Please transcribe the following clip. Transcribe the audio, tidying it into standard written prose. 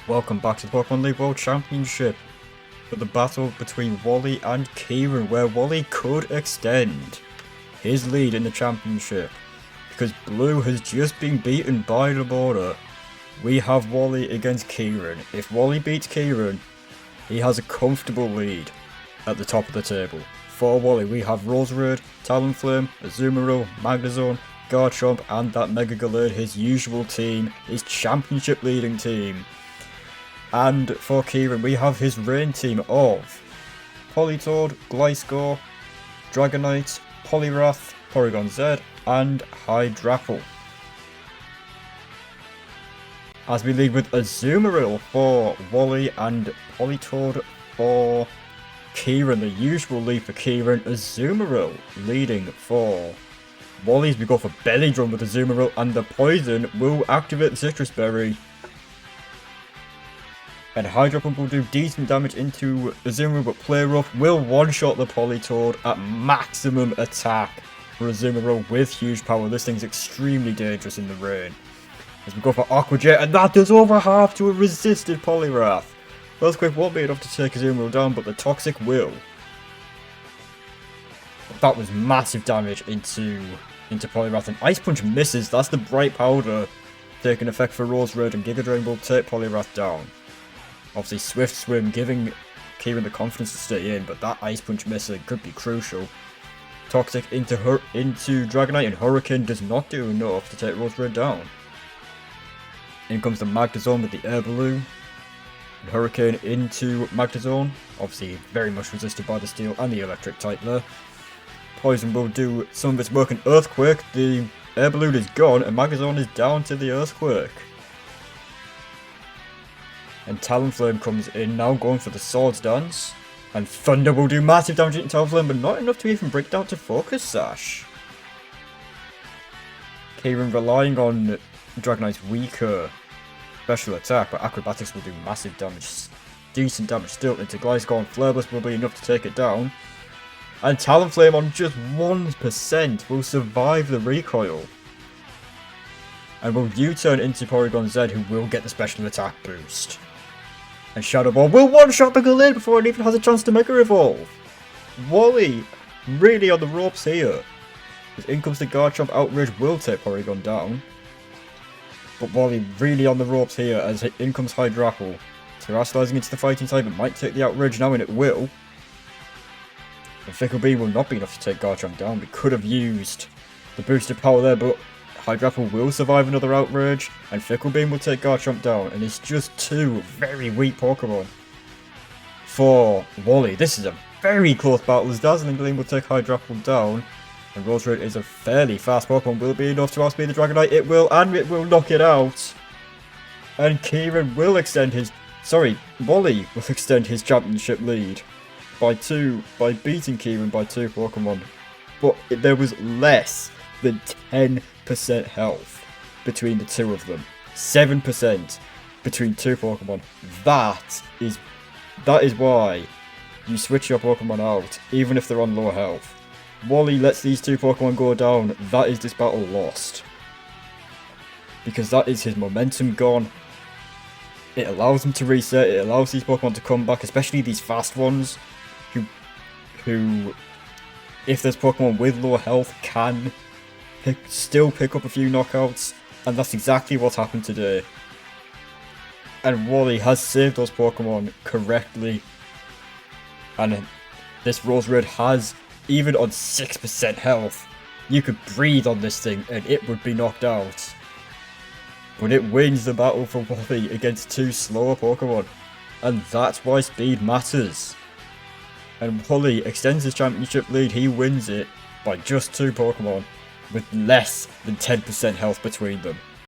Welcome back to the Pokemon League World Championship for the battle between Wally and Kieran, where Wally could extend his lead in the championship because Blue has just been beaten by the border. We have Wally against Kieran. If Wally beats Kieran, he has a comfortable lead at the top of the table. For Wally, we have Roserade, Talonflame, Azumarill, Magnezone, Garchomp, and that Mega Galade, his usual team, his championship leading team. And for Kieran, we have his rain team of Politoed, Gliscor, Dragonite, Poliwrath, Porygon Z, and Hydrapple. As we lead with Azumarill for Wally and Politoed for Kieran, the usual lead for Kieran. Azumarill leading for Wally as we go for Belly Drum with Azumarill, and the poison will activate the Citrus Berry. And Hydrapple will do decent damage into Azumarill, but Play Rough will one-shot the Politoed at maximum attack for Azumarill with huge power. This thing's extremely dangerous in the rain. As we go for Aqua Jet, and that does over half to a resisted Poliwrath. Earthquake won't be enough to take Azumarill down, but the Toxic will. That was massive damage into Poliwrath, and Ice Punch misses. That's the Bright Powder taking effect for Roserade, and Giga Drain will take Poliwrath down. Obviously, Swift Swim giving Kieran the confidence to stay in, but that Ice Punch missing could be crucial. Toxic into Dragonite, and Hurricane does not do enough to take Roserade down. In comes the Magnezone with the Air Balloon. And Hurricane into Magnezone. Obviously, very much resisted by the Steel and the Electric type there. Poison will do some of its work in Earthquake. The Air Balloon is gone, and Magnezone is down to the Earthquake. And Talonflame comes in now, going for the Swords Dance. And Thunder will do massive damage into Talonflame, but not enough to even break down to Focus Sash. Kieran relying on Dragonite's weaker special attack, but Acrobatics will do massive damage. Decent damage still into Gliscor, and Flare Blast will be enough to take it down. And Talonflame on just 1% will survive the recoil. And will U-turn into Porygon Z, who will get the special attack boost. And Shadow Ball will one-shot the Galade before it even has a chance to Mega Evolve. Wally really on the ropes here. As in comes the Garchomp, Outrage will take Porygon down. But Wally really on the ropes here as in comes Hydrapple. Terastallizing into the fighting type, it might take the Outrage now, and it will. The Fickle Beam will not be enough to take Garchomp down. We could have used the boosted power there, but Hydrapple will survive another Outrage, and Fickle Beam will take Garchomp down, and it's just two very weak Pokemon for Wally. This is a very close battle as Dazzling Gleam will take Hydrapple down, and Roserade is a fairly fast Pokemon. Will it be enough to outspeed the Dragonite? It will, and it will knock it out. And Kieran will extend his... Wally will extend his championship lead by beating Kieran by 2 Pokemon. But there was less than 10% health between the two of them. 7% between 2 Pokemon. That is why you switch your Pokemon out, even if they're on low health. Wally lets these 2 Pokemon go down, that is this battle lost. Because that is his momentum gone. It allows him to reset, it allows these Pokemon to come back, especially these fast ones, who if there's Pokemon with low health, can still pick up a few knockouts, and that's exactly what's happened today. And Wally has saved those Pokemon correctly, and this Roserade has, even on 6% health, you could breathe on this thing and it would be knocked out. But it wins the battle for Wally against 2 slower Pokemon, and that's why speed matters. And Wally extends his championship lead. He wins it by just 2 Pokemon with less than 10% health between them.